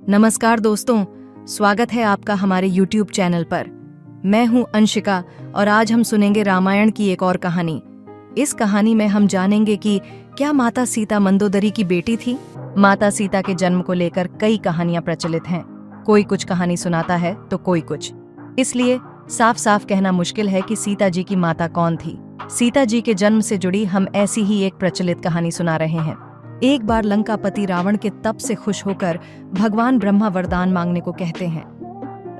नमस्कार दोस्तों, स्वागत है आपका हमारे YouTube चैनल पर। मैं हूं अंशिका और आज हम सुनेंगे रामायण की एक और कहानी। इस कहानी में हम जानेंगे कि क्या माता सीता मंदोदरी की बेटी थी। माता सीता के जन्म को लेकर कई कहानियां प्रचलित हैं। कोई कुछ कहानी सुनाता है तो कोई कुछ। इसलिए साफ साफ कहना मुश्किल है कि सीता जी की माता कौन थी। सीता जी के जन्म से जुड़ी हम ऐसी ही एक प्रचलित कहानी सुना रहे हैं। एक बार लंकापति रावण के तप से खुश होकर भगवान ब्रह्मा वरदान मांगने को कहते हैं।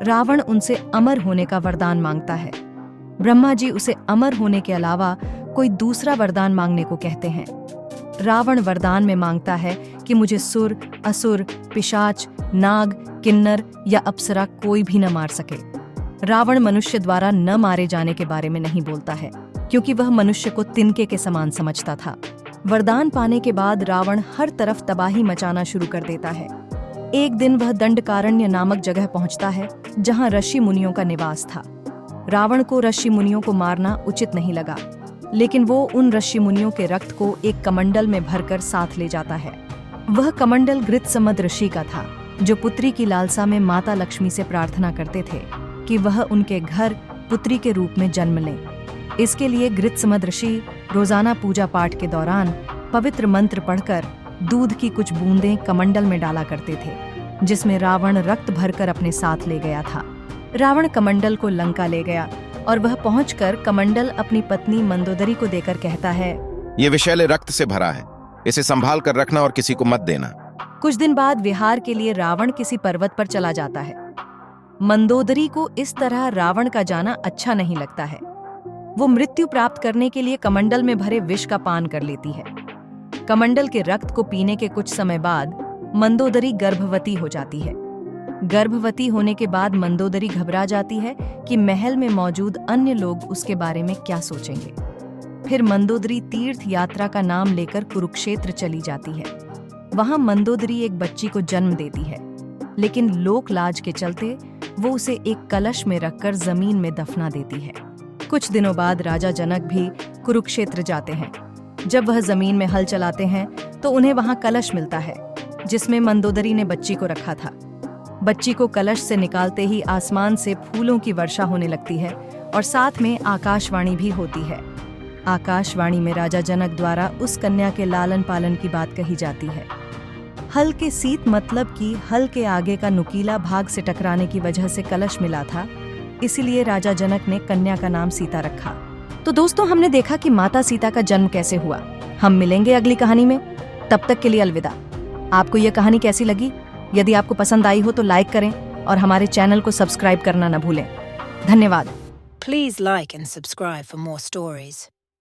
रावण उनसे अमर होने का वरदान मांगता है। ब्रह्मा जी उसे अमर होने के अलावा कोई दूसरा वरदान मांगने को कहते हैं। रावण वरदान में मांगता है कि मुझे सुर, असुर, पिशाच, नाग, किन्नर या अप्सरा कोई भी न मार सके। रावण मनुष्य द्वारा न मारे जाने के बारे में नहीं बोलता है, क्योंकि वह मनुष्य को तिनके के समान समझता था। वरदान पाने के बाद रावण हर तरफ तबाही मचाना शुरू कर देता है। एक दिन वह दंडकारण्य नामक जगह पहुंचता है, जहां ऋषि मुनियों का निवास था। रावण को ऋषि मुनियों को मारना उचित नहीं लगा, लेकिन वो उन ऋषि मुनियों के रक्त को एक कमंडल में भरकर साथ ले जाता है। वह कमंडल गृत्समद ऋषि का था, जो पुत्री की लालसा में माता लक्ष्मी से प्रार्थना करते थे कि वह उनके घर पुत्री के रूप में जन्म लें। इसके लिए गृत्समद ऋषि रोजाना पूजा पाठ के दौरान पवित्र मंत्र पढ़कर दूध की कुछ बूंदें कमंडल में डाला करते थे, जिसमें रावण रक्त भरकर अपने साथ ले गया था। रावण कमंडल को लंका ले गया और वह पहुंचकर कमंडल अपनी पत्नी मंदोदरी को देकर कहता है, ये विषैले रक्त से भरा है, इसे संभाल कर रखना और किसी को मत देना। कुछ दिन बाद विहार के लिए रावण किसी पर्वत पर चला जाता है। मंदोदरी को इस तरह रावण का जाना अच्छा नहीं लगता है। वो मृत्यु प्राप्त करने के लिए कमंडल में भरे विष का पान कर लेती है। कमंडल के रक्त को पीने के कुछ समय बाद मंदोदरी गर्भवती हो जाती है। गर्भवती होने के बाद मंदोदरी घबरा जाती है कि महल में मौजूद अन्य लोग उसके बारे में क्या सोचेंगे। फिर मंदोदरी तीर्थ यात्रा का नाम लेकर कुरुक्षेत्र चली जाती है। वहां मंदोदरी एक बच्ची को जन्म देती है, लेकिन लोक लाज के चलते वो उसे एक कलश में रखकर जमीन में दफना देती है। कुछ दिनों बाद राजा जनक भी कुरुक्षेत्र जाते हैं। जब वह जमीन में हल चलाते हैं तो उन्हें वहां कलश मिलता है, जिसमें मंदोदरी ने बच्ची को रखा था। बच्ची को कलश से निकालते ही आसमान से फूलों की वर्षा होने लगती है और साथ में आकाशवाणी भी होती है। आकाशवाणी में राजा जनक द्वारा उस कन्या के लालन पालन की बात कही जाती है। हल के सीत मतलब कि हल के आगे का नुकीला भाग से टकराने की वजह से कलश मिला था, इसीलिए राजा जनक ने कन्या का नाम सीता रखा। तो दोस्तों, हमने देखा कि माता सीता का जन्म कैसे हुआ। हम मिलेंगे अगली कहानी में, तब तक के लिए अलविदा। आपको यह कहानी कैसी लगी? यदि आपको पसंद आई हो तो लाइक करें और हमारे चैनल को सब्सक्राइब करना न भूलें। धन्यवाद। Please like and subscribe for more stories.